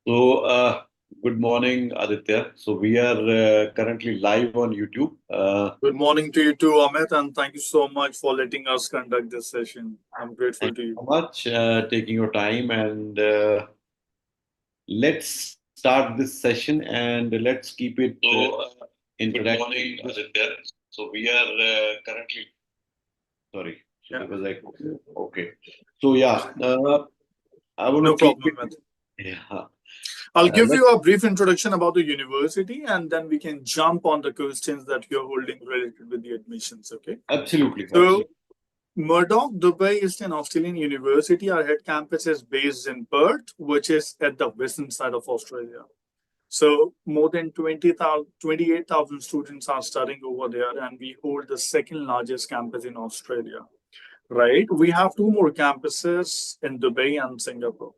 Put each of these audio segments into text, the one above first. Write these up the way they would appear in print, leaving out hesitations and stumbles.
So, good morning, Aditya. So, we are currently live on YouTube. Good morning to you too, Amit, and thank you so much for letting us conduct this session. I'm grateful Thank to you you. so much taking your time, and let's start this session and let's keep it Good interactive. morning, Aditya. So we are currently. Sorry. So Yeah, there was like, okay. So yeah, I want no to keep problem, it. Amit. Yeah. I'll give Let's. you a brief introduction about the university, and then we can jump on the questions that you're holding related with the admissions. Okay. Absolutely, So absolutely. Murdoch, Dubai is an Australian university. Our head campus is based in Perth, which is at the western side of Australia. So more than 28,000 students are studying over there, and we hold the second largest campus in Australia, right? We have two more campuses in Dubai and Singapore.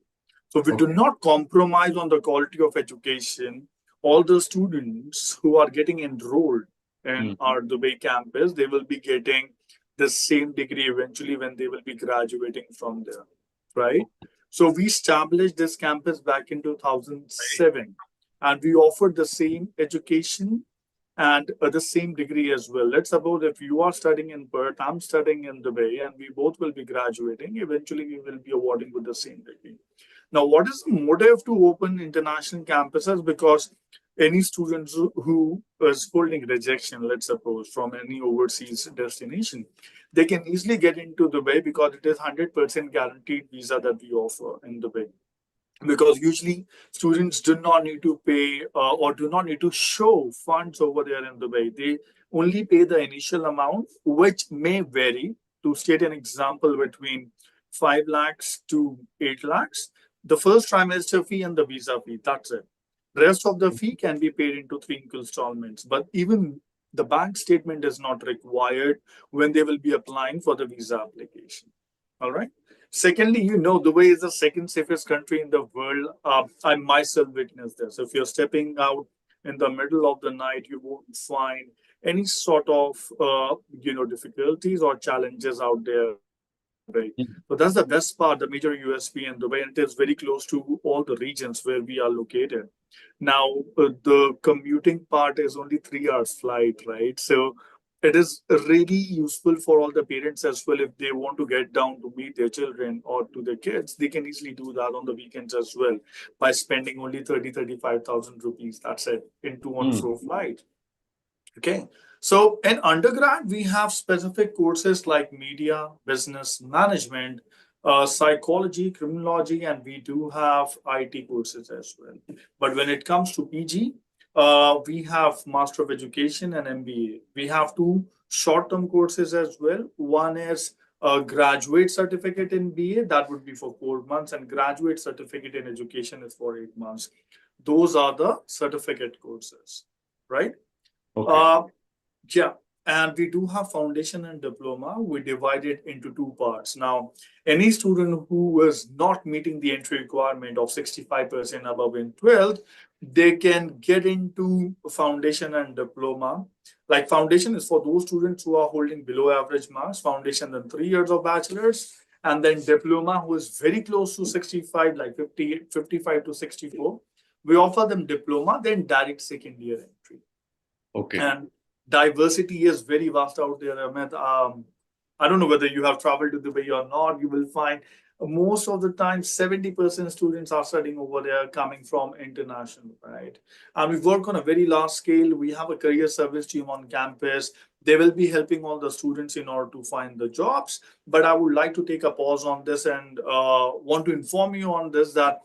So we do Okay. not compromise on the quality of education. All the students who are getting enrolled in Hmm. our Dubai campus, they will be getting the same degree eventually when they will be graduating from there, right? So we established this campus back in 2007, and we offered the same education and the same degree as well. Let's suppose if you are studying in Perth, I'm studying in Dubai, and we both will be graduating. Eventually, we will be awarding with the same degree. Now, what is the motive to open international campuses? Because any students who is holding rejection, let's suppose, from any overseas destination, they can easily get into Dubai because it is 100% guaranteed visa that we offer in Dubai, because usually students do not need to pay or do not need to show funds over there in Dubai. They only pay the initial amount, which may vary. To state an example, between 5 lakhs to 8 lakhs, the first trimester fee and the visa fee, that's it. Rest of the fee can be paid into three equal installments. But even the bank statement is not required when they will be applying for the visa application. All right. Secondly, Dubai is the second safest country in the world. I myself witnessed this. If you're stepping out in the middle of the night, you won't find any sort of difficulties or challenges out there in Dubai. So that's the best part, the major USP in Dubai, and it is very close to all the regions where we are located. Now, the commuting part is only 3 hours flight, right? So it is really useful for all the parents as well. If they want to get down to meet their children or to their kids, they can easily do that on the weekends as well by spending only 35,000 rupees. That's it, in to and Hmm. fro flight. Okay. So in undergrad, we have specific courses like media, business management, psychology, criminology, and we do have IT courses as well. But when it comes to PG, we have Master of Education and MBA. We have two short-term courses as well. One is a graduate certificate in BA, that would be for 4 months, and graduate certificate in education is for 8 months. Those are the certificate courses, right? Okay. Uh, yeah, and we do have foundation and diploma. We divide it into two parts. Now, any student who is not meeting the entry requirement of 65% above in 12th, they can get into foundation and diploma. Like foundation is for those students who are holding below average marks, foundation then 3 years of bachelor's, and then diploma who is very close to 65, like 50, 55 to 64. We offer them diploma, then direct second year entry. Okay. And diversity is very vast out there, Ahmed. I don't know whether you have traveled to Dubai or not. You will find most of the time 70% students are studying over there coming from international, right? And we work on a very large scale. We have a career service team on campus. They will be helping all the students in order to find the jobs. But I would like to take a pause on this and want to inform you on this, that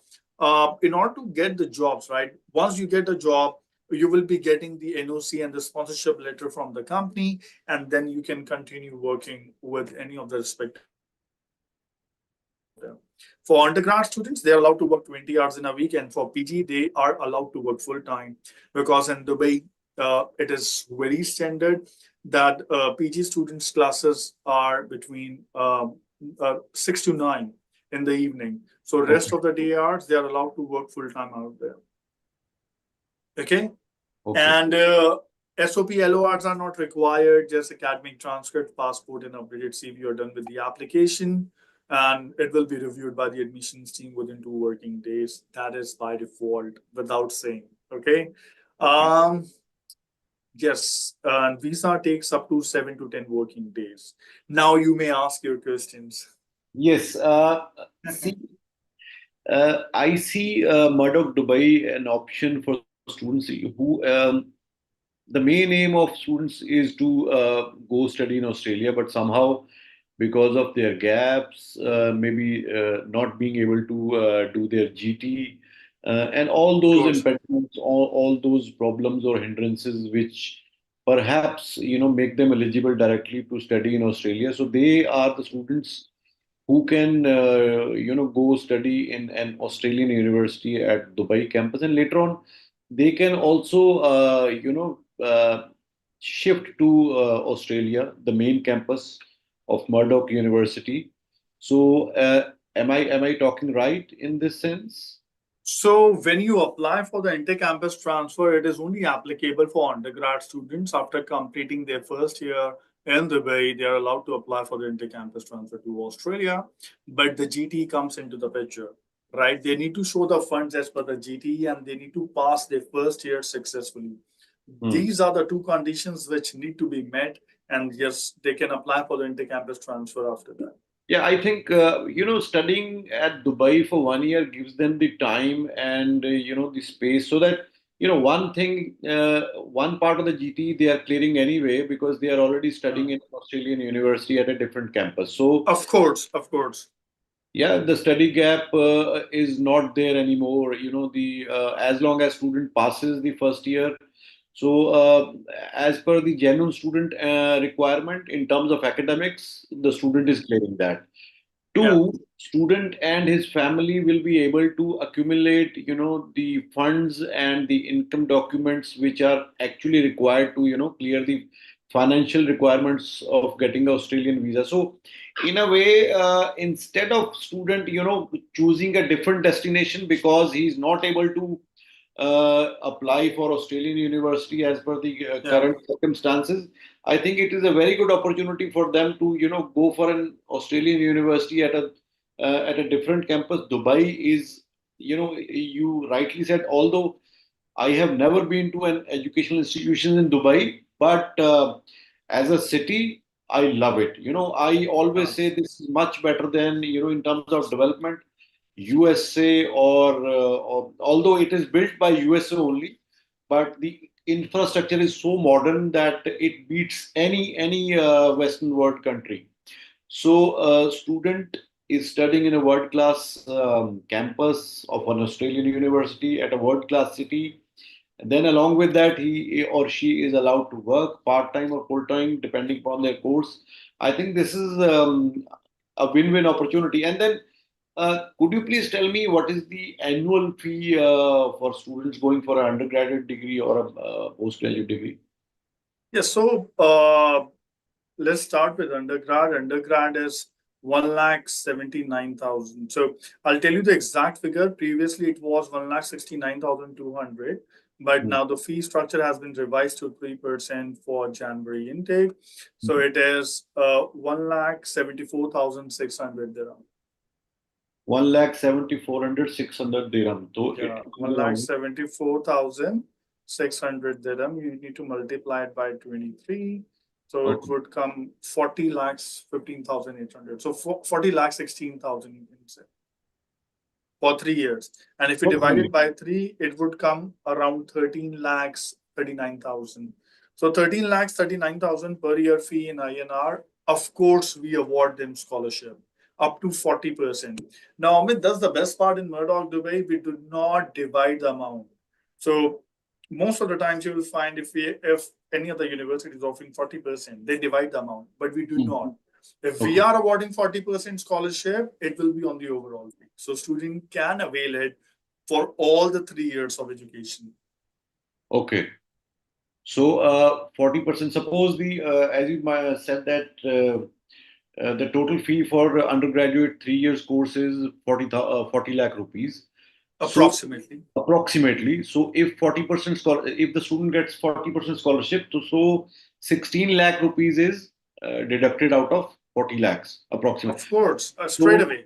in order to get the jobs, right? Once you get a job, you will be getting the NOC and the sponsorship letter from the company, and then you can continue working with any of the respective companies out there. For undergrad students, they are allowed to work 20 hours in a week, and for PG, they are allowed to work full time, because in Dubai, it is very standard that PG students' classes are between 6 to 9 in the evening. So rest Okay. of the day hours, they are allowed to work full time out there. Okay. Okay. And SOP LORs are not required, just academic transcript, passport, and updated CV are done with the application. and it will be reviewed by the admissions team within 2 working days. That is by default, without saying. Okay. Okay. Yes, and visa takes up to 7 to 10 working days. Now you may ask your questions. Yes. See, I see Murdoch Dubai an option for students who the main aim of students is to go study in Australia, but somehow because of their gaps, maybe not being able to do their GT, and all Of those course. impediments, all those problems or hindrances, which perhaps make them eligible directly to study in Australia. So they are the students who can go study in an Australian university at Dubai campus, and later on they can also shift to Australia, the main campus of Murdoch University. So am I talking right in this sense? So when you apply for the inter-campus transfer, it is only applicable for undergrad students after completing their first year in Dubai. They are allowed to apply for the inter-campus transfer to Australia, but the GT comes into the picture, right? They need to show the funds as per the GT and they need to pass their first year successfully. Hmm. These are the two conditions which need to be met, and yes, they can apply for the inter-campus transfer after that. Yeah, I think studying at Dubai for 1 year gives them the time and the space, so that one part of the GT they are clearing anyway because they are already Yeah. studying in an Australian university at a different campus. So Of course, of course. yeah, the study gap is not there anymore. The as long as student passes the first year. So as per the genuine student requirement in terms of academics, the student is clearing that. Yeah. Two, student and his family will be able to accumulate the funds and the income documents which are actually required to clear the financial requirements of getting the Australian visa. So in a way, instead of student choosing a different destination because he's not able to apply for Australian university as per the Yeah. current circumstances, I think it is a very good opportunity for them to go for an Australian university at a different campus. Dubai is, you rightly said, although I have never been to an educational institution in Dubai, but as a city, I love it. I always say this is much better than in terms of development, USA or although it is built by USA only, but the infrastructure is so modern that it beats any Western world country. So, a student is studying in a world-class campus of an Australian university at a world-class city. And then, along with that, he or she is allowed to work part-time or full-time, depending upon their course. I think this is a win-win opportunity. And then, could you please tell me what is the annual fee for students going for an undergraduate degree or a postgraduate degree? Yeah, so let's start with undergrad. Undergrad is 1,79,000. So I'll tell you the exact figure. Previously, it was 1,69,200, but Hmm. now the fee structure has been revised to 3% for January intake. So Mhm. it is 1,74,600 dirham. 1,74,600 dirham. So it Yeah, is one lakh around. 74,600 dirham. You need to multiply it by 23. So it Okay. would come 40 lakhs 15,800. So 40 lakhs 16,000 you can say for 3 years. And if you divide Okay. it by three, it would come around 13 lakhs 39,000. So 13 lakhs 39,000 per year fee in INR. Of course, we award them scholarship up to 40%. Now, Amit, that's the best part in Murdoch Dubai. We do not divide the amount. So most of the times you will find if any other university is offering 40%, they divide the amount, but we do not. Mhm. If we Okay. are awarding 40% scholarship, it will be on the overall fee. So student can avail it for all the 3 years of education. Okay. So 40%. Suppose as you said that the total fee for undergraduate 3 years course is 40 lakh rupees. So Approximately. approximately, so if 40% if the student gets 40% scholarship, so 16 lakh rupees is deducted out of 40 lakhs approximately. Of course, straight So away.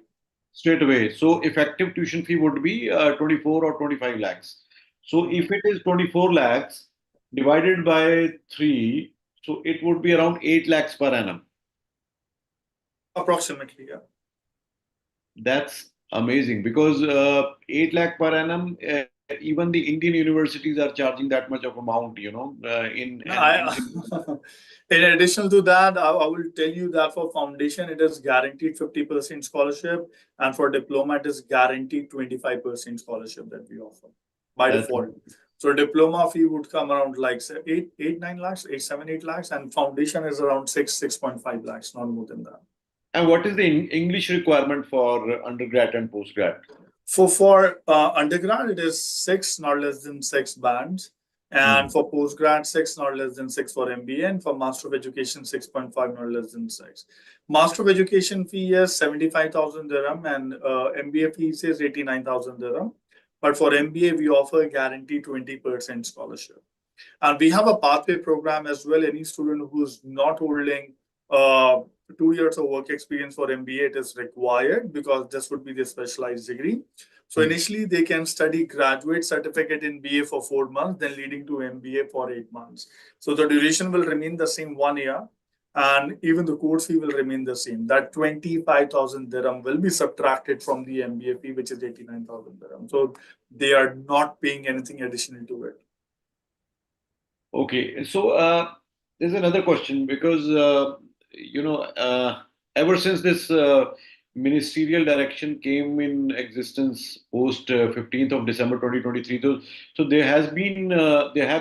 straight away. So effective tuition fee would be 24 or 25 lakhs. So Mhm. if it is 24 lakhs divided by 3, so it would be around 8 lakhs per annum. Approximately, yeah. That's amazing because 8 lakh per annum, even the Indian universities are charging that much of amount, in No, an Indian. in addition to that, I will tell you that for foundation, it is guaranteed 50% scholarship, and for diploma, it is guaranteed 25% scholarship that we offer by That's, default. So diploma fee would come around like say, 9 lakhs, 8 lakhs, and foundation is around 6.5 lakhs, not more than that. and what is the English requirement for undergrad and postgrad? For undergrad, it is six, not less than six bands. And Hmm. for postgrad, six, not less than six for MBA. And for Master of Education, 6.5, not less than six. Master of Education fee is 75,000 dirham and MBA fees is 89,000 dirham. But for MBA, we offer a guaranteed 20% scholarship. And we have a pathway program as well. Any student who's not holding uh, 2 years of work experience for MBA, it is required because this would be the specialized degree. So Hmm. initially, they can study graduate certificate in BA for 4 months, then leading to MBA for 8 months. So the duration will remain the same 1 year, and even the course fee will remain the same. That 25,000 dirham will be subtracted from the MBA fee, which is 89,000 dirham. So they are not paying anything additional to it. Okay, so there's another question because ever since this ministerial direction came in existence post 15th of December 2023, so there have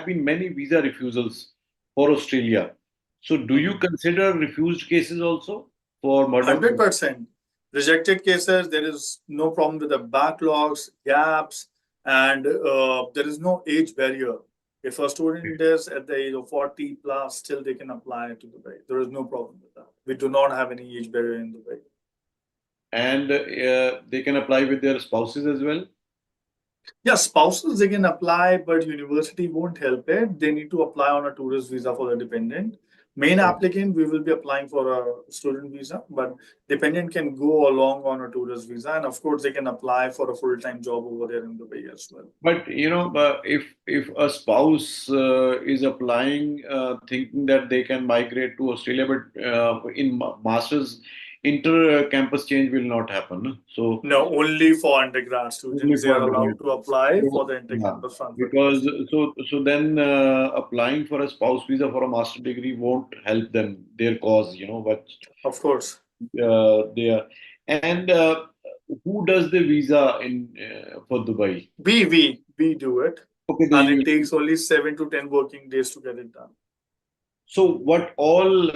been many visa refusals for Australia. So do you Mhm. consider refused cases also for Murdoch? 100% rejected cases. There is no problem with the backlogs, gaps, and there is no age barrier. If a student is at the age of 40 plus, still they can apply to Dubai. There is no problem with that. We do not have any age barrier in Dubai. And they can apply with their spouses as well. Yeah, spouses they can apply, but university won't help it. They need to apply on a tourist visa for the dependent. Main applicant, we will be applying for a student visa, but dependent can go along on a tourist visa, and of course they can apply for a full-time job over there in Dubai as well. But if a spouse is applying, thinking that they can migrate to Australia, but in masters, inter-campus change will not happen. No? So No, only for undergrad only students they for are allowed undergrad. to apply So, for the yeah, inter-campus transfer to because Australia. then applying for a spouse visa for a master degree won't help them their cause. But Of course, they are, and who does the visa in for Dubai? we do it, Okay, they and it use. takes only 7 to 10 working days to get it done. So what all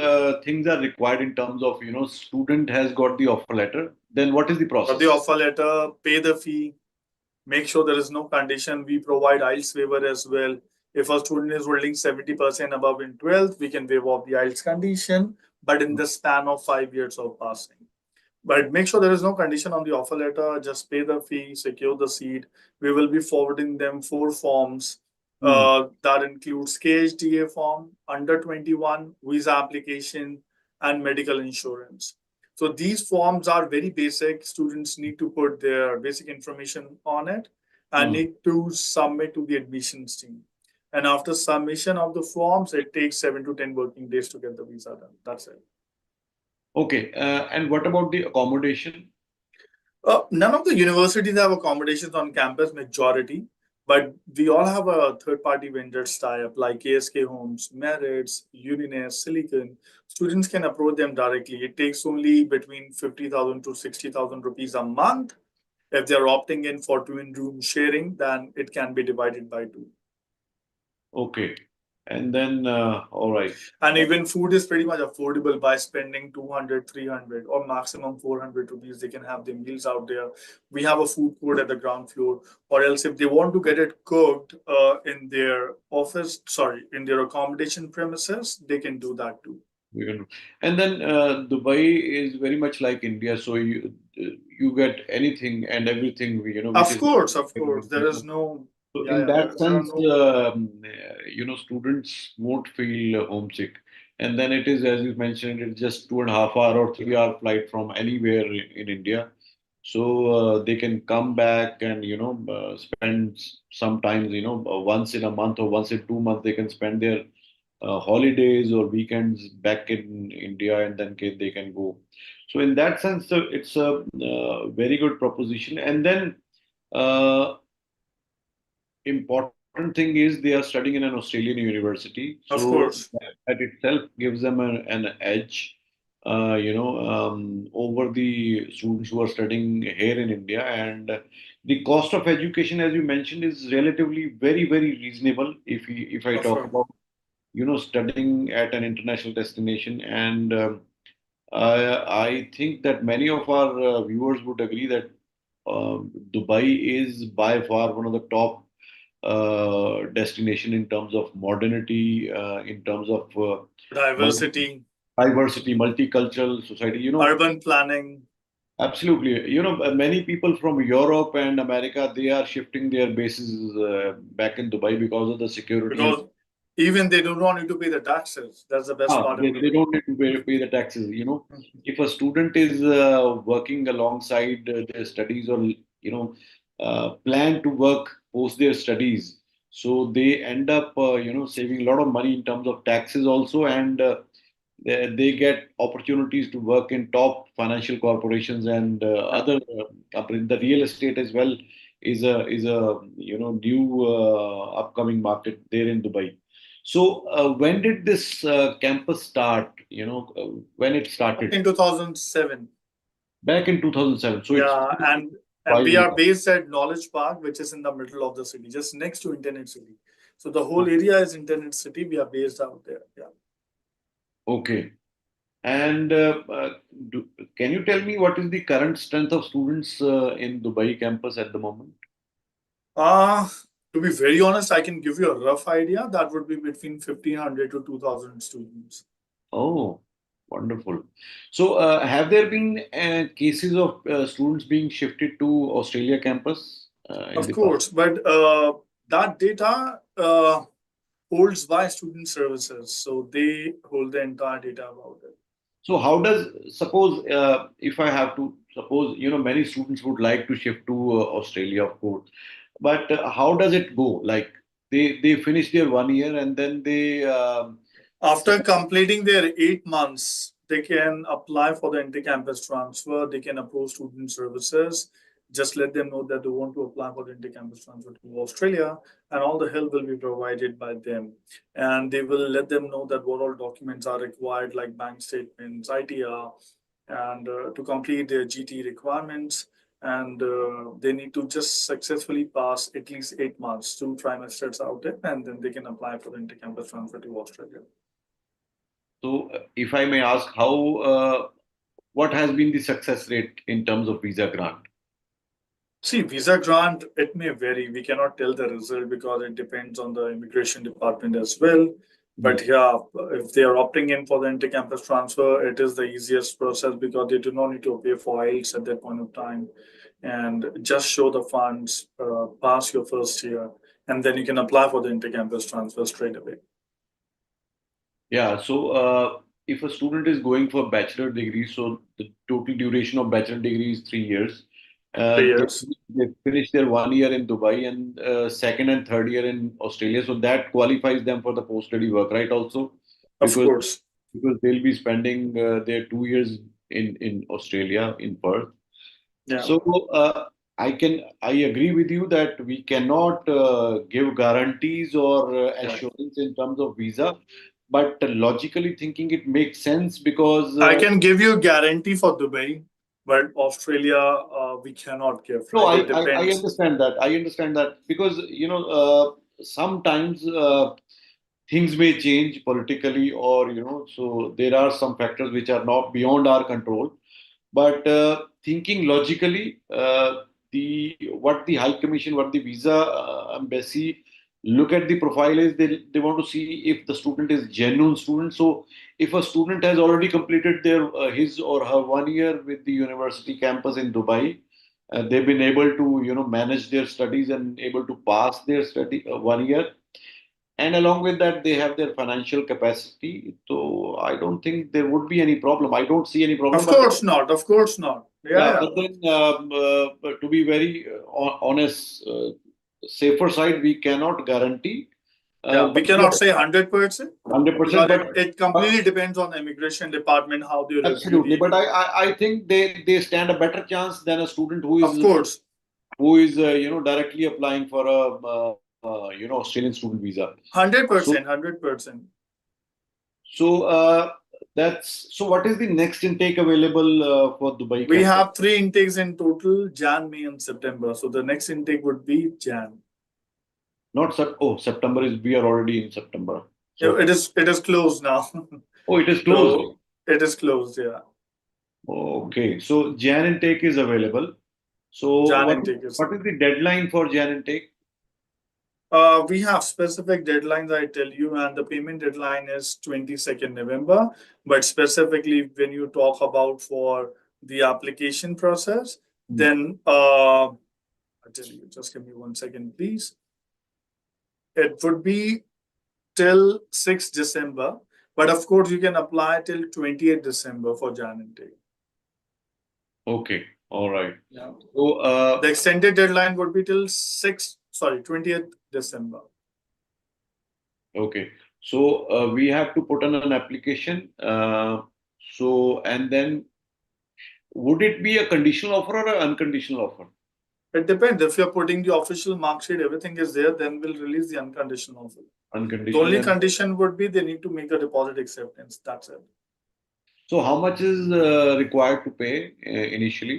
things are required in terms of, student has got the offer letter, then what is the Got the process? offer letter, pay the fee, make sure there is no condition. We provide IELTS waiver as well. If a student is holding 70% above in 12th, we can waive off the IELTS condition, but in the span of 5 years of passing. But make sure there is no condition on the offer letter. Just pay the fee, secure the seat. We will be forwarding them 4 forms. Hmm. That includes KHDA form, under 21, visa application, and medical insurance. So these forms are very basic. Students need to put their basic information on it and Hmm. need to submit to the admissions team. And after submission of the forms, it takes 7 to 10 working days to get the visa done. That's it. Okay, and what about the accommodation? None of the universities have accommodations on campus, majority, but we all have a third-party vendors tie-up like KSK Homes, Merits, Uninest, Silicon. Students can approach them directly. It takes only between 50,000 to 60,000 rupees a month. If they're opting in for twin room sharing, then it can be divided by two. Okay, and then all right. And even food is pretty much affordable by spending 200, 300, or maximum 400 rupees. They can have their meals out there. We have a food court at the ground floor. Or else, if they want to get it cooked in their office, sorry, in their accommodation premises, they can do that too. We can, and then Dubai is very much like India, so you get anything and everything, which Of is course, of course. There is no, so yeah, in yeah, that there are sense, no. students won't feel homesick. and then it is, as you mentioned, it's just 2.5 hour or 3 hour flight from anywhere in India. So they can come back and spend sometimes once in a month or once in 2 months they can spend their holidays or weekends back in India, and then they can go. So in that sense, it's a very good proposition. And then uh, important thing is they are studying in an Australian university, Of so course. that itself gives them an edge, over the students who are studying here in India. And the cost of education, as you mentioned, is relatively very reasonable if I Of talk course. about studying at an international destination. And I think that many of our viewers would agree that Dubai is by far one of the top destination in terms of modernity, in terms of mul- Diversity, diversity, multicultural society. urban planning, Absolutely. Many people from Europe and America, they are shifting their bases back in Dubai because of the security. because even they do not need to pay the taxes. That's the best part They, in they Dubai. don't need to pay the taxes. If a student is working alongside their studies, or plan to work post their studies, so they end up saving a lot of money in terms of taxes also. And they get opportunities to work in top financial corporations and Yeah. other companies. The real estate as well is a new upcoming market there in Dubai. So when did this campus start? When it Back started in 2007. back in 2007. So it's Yeah, and five we years. are based at Knowledge Park, which is in the middle of the city, just next to Internet City. So the whole area is Internet City. We are based out there. Yeah. Okay. And do, can you tell me what is the current strength of students in Dubai campus at the moment? Uh, to be very honest, I can give you a rough idea. That would be between 1,500 to 2,000 students. Oh, wonderful. So, have there been cases of students being shifted to Australia campus in Of the past? course, but that data holds by student services. So they hold the entire data about it. So, how does, suppose if I have to suppose, many students would like to shift to Australia, of course, but how does it go? Like they finish their 1 year and then they After completing their 8 months, they can apply for the inter-campus transfer. They can approach student services. Just let them know that they want to apply for the inter-campus transfer to Australia, and all the help will be provided by them. And they will let them know that what all documents are required, like bank statements, ITR, and to complete their GT requirements. And they need to just successfully pass at least 8 months, 2 trimesters out there, and then they can apply for the inter-campus transfer to Australia. so if I may ask, how what has been the success rate in terms of visa grant? See, visa grant, it may vary. We cannot tell the result because it depends on the immigration department as well. But yeah, if they are opting in for the inter-campus transfer, it is the easiest process because they do not need to pay for IELTS at that point of time. And just show the funds, pass your first year, and then you can apply for the inter-campus transfer straight away. Yeah, so if a student is going for bachelor degree, so the total duration of bachelor degree is 3 years. Three They, years, they finish their 1 year in Dubai and second and third year in Australia. So that qualifies them for the post-study work, right? Also, of because course. they'll be spending their 2 years in Australia in Perth. Yeah. So I agree with you that we cannot give guarantees or Right. assurance in terms of visa, but logically thinking it makes sense because I can give you a guarantee for Dubai, but Australia, we cannot give, no, right? It I depends. understand that. I understand that because sometimes things may change politically, or so there are some factors which are not beyond our control. But thinking logically, the what the High Commission, what the visa embassy look at the profile is, they want to see if the student is genuine student. So if a student has already completed their his or her 1 year with the university campus in Dubai, they've been able to manage their studies and able to pass their study 1 year, and along with that, they have their financial capacity. So I don't think there would be any problem. I don't see any problem. Of But course not. Of course not. Yeah, yeah, yeah. but then to be very honest, safer side, we cannot guarantee. Yeah, we But cannot yes, say 100% 100%. because But it but completely depends on the immigration department, how they review absolutely. the. But I think they stand a better chance than a student Of course, who is directly applying for a Australian student visa. So 100%, 100%. so that's so. What is the next intake available for Dubai We campus? have three intakes in total: Jan, May, and September. So the next intake would be Jan. Not September is we are already in September. Yeah, So it is closed now. it is closed. So it is closed. Yeah, Okay, so Jan intake is available. So Jan intake is. what is the deadline for Jan intake? We have specific deadlines, I tell you, and the payment deadline is 22nd November. But specifically, when you talk about for the application process, Hmm. then I tell you, just give me 1 second, please. It would be till 6th December, but of course, you can apply till 20th December for Jan intake. Okay, all right. Yeah. So The extended deadline would be till 20th December. okay, so we have to put on an application. So and then would it be a conditional offer or an unconditional offer? It depends. If you're putting the official mark sheet, everything is there, then we'll release the unconditional offer. The Unconditional. only And condition would be they need to make a deposit acceptance. That's it. so how much is required to pay initially?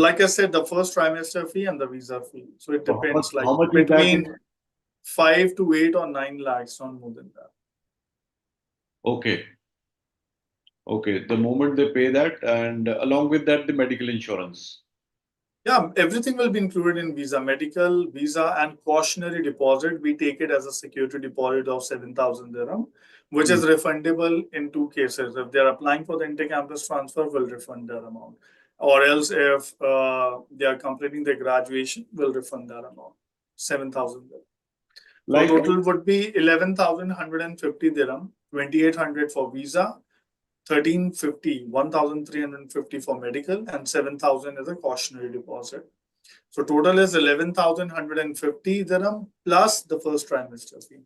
Like I said, the first trimester fee and the visa fee. So it So depends, like how much is that in? between 5 to 8 or 9 lakhs, not more than that. Okay, okay. The moment they pay that, and along with that, the medical insurance. Yeah, everything will be included in visa, medical, visa, and cautionary deposit. We take it as a security deposit of 7,000 dirham, which Hmm. is refundable in two cases. If they're applying for the inter-campus transfer, we'll refund that amount. Or else, if they are completing their graduation, we'll refund that amount, 7,000 dirham. So Like, total would be 11,150 dirham, 2,800 for visa, 1350, 1,350 for medical, and 7,000 is a cautionary deposit. So total is 11,150 dirham plus the first trimester fee.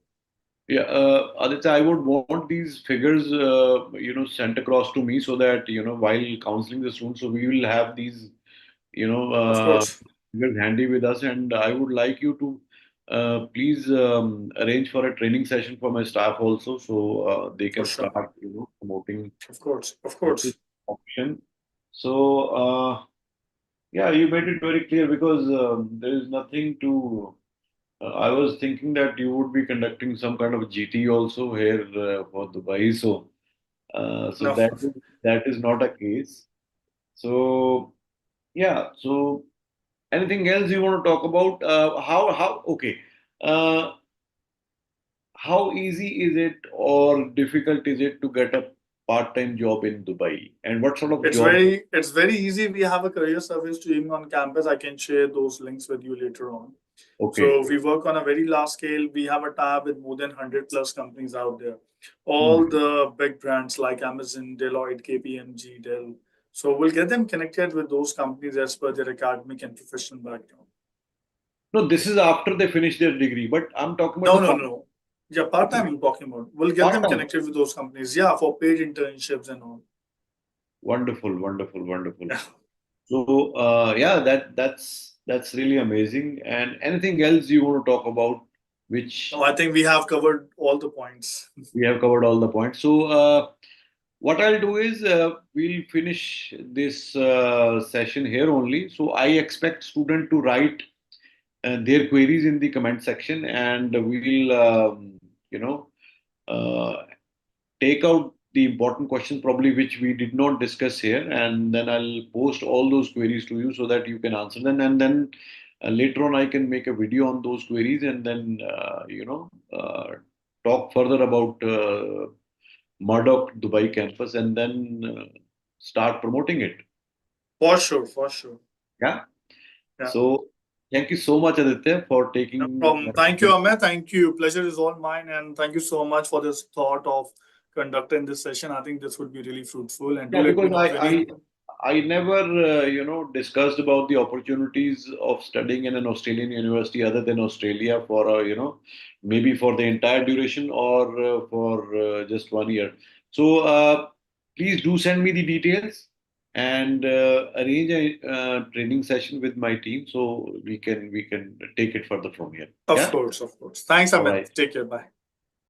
yeah, Aditya, I would want these figures, sent across to me so that, while counseling the students, so we will have these, you know, Of uh, course, figures handy with us. And I would like you to please arrange for a training session for my staff also, so they for can sure. start, promoting Of this course. option. So, yeah, you made it very clear because there is nothing to. I was thinking that you would be conducting some kind of GT also here for Dubai. So, No, that is not a case. So, yeah. So, anything else you want to talk about? How? Okay. Uh, how easy is it or difficult is it to get a part-time job in Dubai? And what sort of job? it's very easy. We have a career service team on campus. I can share those links with you later on. Okay. So we work on a very large scale. We have a tab with more than 100 plus companies out there. Hmm. All the big brands like Amazon, Deloitte, KPMG, Dell. So we'll get them connected with those companies as per their academic and professional background. No, this is after they finish their degree, but I'm talking about No, the no, part, no. Yeah, part time I'm talking about. We'll get them part-time. connected with those companies. Yeah, for paid internships and all. Wonderful, wonderful, wonderful. Yeah. So, yeah, that's really amazing. And anything else you want to talk about, No, which I think we have covered all the points. we have covered all the points. So, what I'll do is we'll finish this session here only. So, I expect student to write their queries in the comment section, and we'll, you know, uh, take out the important questions probably which we did not discuss here, and then I'll post all those queries to you so that you can answer them, and then later on I can make a video on those queries, and then talk further about Murdoch Dubai campus, and then start promoting it. For sure, for sure. Yeah. Yeah. So Thank you so much, Aditya, for No taking. problem. Thank you, Amit. Thank you. Pleasure is all mine. And thank you so much for this thought of conducting this session. I think this would be really fruitful. And do Yeah, let me because know if any. I never discussed about the opportunities of studying in an Australian university other than Australia for maybe for the entire duration or for just 1 year. So please do send me the details and arrange a training session with my team so we can take it further from here. Of Yeah. course, of course. Thanks, All Amit. right. Take care. Bye.